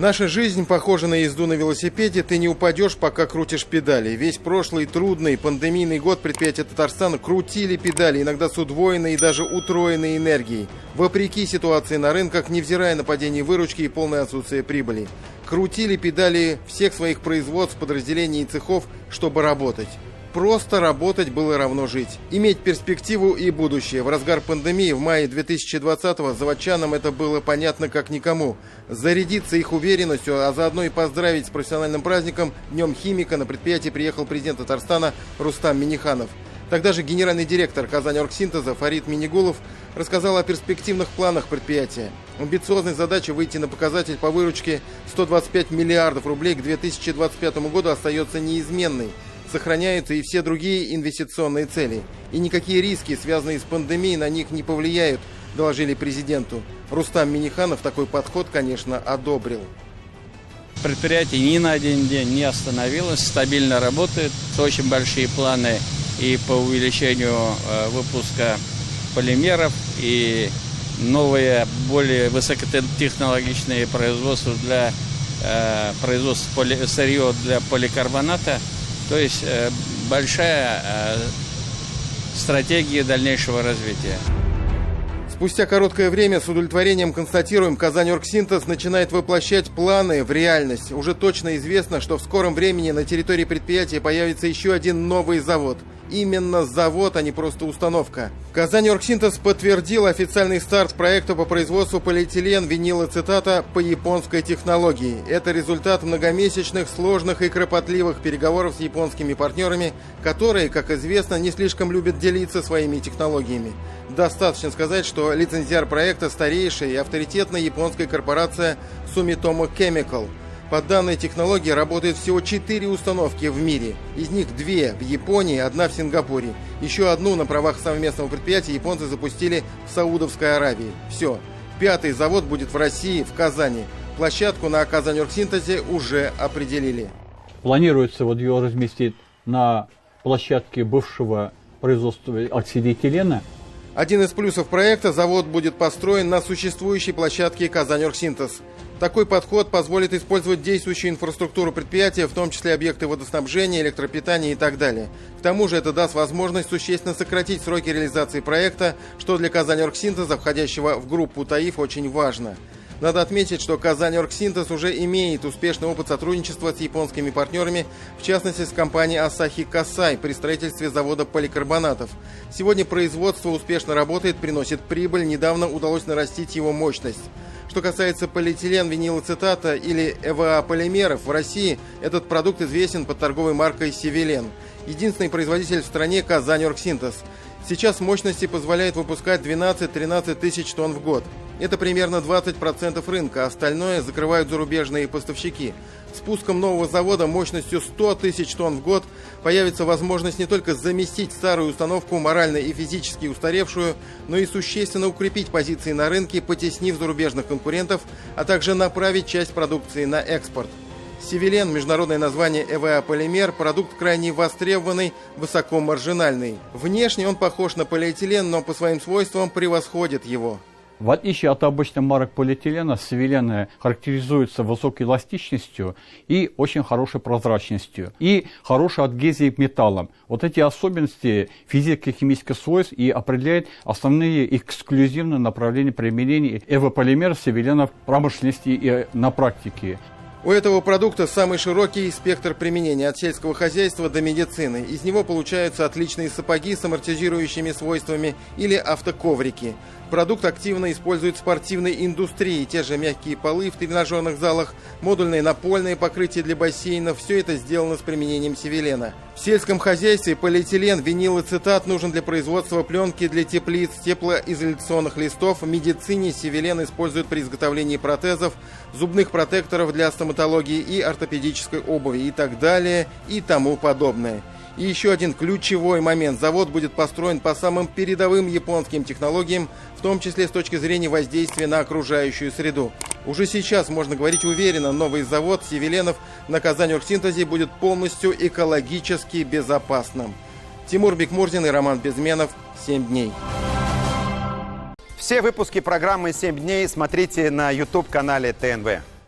Наша жизнь похожа на езду на велосипеде, ты не упадешь, пока крутишь педали. Весь прошлый трудный пандемийный год предприятия Татарстана крутили педали, иногда с удвоенной и даже утроенной энергией. Вопреки ситуации на рынках, невзирая на падение выручки и полное отсутствие прибыли. Крутили педали всех своих производств, подразделений и цехов, чтобы работать. Просто работать было равно жить. Иметь перспективу и будущее. В разгар пандемии в мае 2020-го заводчанам это было понятно как никому. Зарядиться их уверенностью, а заодно и поздравить с профессиональным праздником Днем химика на предприятие приехал президент Татарстана Рустам Минниханов. Тогда же генеральный директор Казаньоргсинтеза Фарид Минигулов рассказал о перспективных планах предприятия. Амбициозной задачей выйти на показатель по выручке 125 миллиардов рублей к 2025 году остается неизменной. Сохраняются и все другие инвестиционные цели. И никакие риски, связанные с пандемией, на них не повлияют, доложили президенту. Рустам Минниханов такой подход, конечно, одобрил. Предприятие ни на один день не остановилось, стабильно работает. Очень большие планы и по увеличению выпуска полимеров, и новые, более высокотехнологичные производства для производства сырья для поликарбоната. То есть большая стратегия дальнейшего развития. Спустя короткое время с удовлетворением констатируем, Казаньоргсинтез начинает воплощать планы в реальность. Уже точно известно, что в скором времени на территории предприятия появится еще один новый завод. Именно завод, а не просто установка. Казаньоргсинтез подтвердил официальный старт проекта по производству полиэтилен винилацетата по японской технологии. Это результат многомесячных, сложных и кропотливых переговоров с японскими партнерами, которые, как известно, не слишком любят делиться своими технологиями. Достаточно сказать, что лицензиар проекта – старейшая и авторитетная японская корпорация Sumitomo Chemical. По данной технологии работает всего 4 установки в мире. Из них 2 в Японии, 1 в Сингапуре. Еще одну на правах совместного предприятия японцы запустили в Саудовской Аравии. Все. 5-й завод будет в России, в Казани. Площадку на Казаньоргсинтезе уже определили. Планируется ее разместить на площадке бывшего производства оксидоэтилена. Один из плюсов проекта – завод будет построен на существующей площадке Казаньоргсинтез. Такой подход позволит использовать действующую инфраструктуру предприятия, в том числе объекты водоснабжения, электропитания и так далее. К тому же это даст возможность существенно сократить сроки реализации проекта, что для Казаньоргсинтеза, входящего в группу ТАИФ, очень важно. Надо отметить, что Казаньоргсинтез уже имеет успешный опыт сотрудничества с японскими партнерами, в частности с компанией Asahi Kasei при строительстве завода поликарбонатов. Сегодня производство успешно работает, приносит прибыль, недавно удалось нарастить его мощность. Что касается полиэтилен-винилацетата или ЭВА-полимеров, в России этот продукт известен под торговой маркой «Севилен». Единственный производитель в стране – Казаньоргсинтез. Сейчас мощности позволяют выпускать 12-13 тысяч тонн в год. Это примерно 20% рынка, остальное закрывают зарубежные поставщики. С пуском нового завода мощностью 100 тысяч тонн в год появится возможность не только заместить старую установку, морально и физически устаревшую, но и существенно укрепить позиции на рынке, потеснив зарубежных конкурентов, а также направить часть продукции на экспорт. Севилен, международное название ЭВА-полимер, продукт крайне востребованный, высокомаржинальный. Внешне он похож на полиэтилен, но по своим свойствам превосходит его. В отличие от обычных марок полиэтилена, Севилен характеризуется высокой эластичностью и очень хорошей прозрачностью, и хорошей адгезией к металлам. Вот эти особенности физико-химических свойств и определяют основные эксклюзивные направления применения ЭВА-полимеров Севилена в промышленности и на практике. У этого продукта самый широкий спектр применения от сельского хозяйства до медицины. Из него получаются отличные сапоги с амортизирующими свойствами или автоковрики. Продукт активно используют в спортивной индустрии. Те же мягкие полы в тренажерных залах, модульные напольные покрытия для бассейнов. Все это сделано с применением Севилена. В сельском хозяйстве полиэтилен, винилацетат нужен для производства пленки для теплиц, теплоизоляционных листов. В медицине Севилен используют при изготовлении протезов, зубных протекторов для стоматологии и ортопедической обуви и так далее и тому подобное. И еще один ключевой момент. Завод будет построен по самым передовым японским технологиям, в том числе с точки зрения воздействия на окружающую среду. Уже сейчас можно говорить уверенно, новый завод Севиленов на Казаньоргсинтезе будет полностью экологически безопасным. Тимур Бекмурзин и Роман Безменов. 7 дней. Все выпуски программы «7 дней» смотрите на YouTube-канале ТНВ.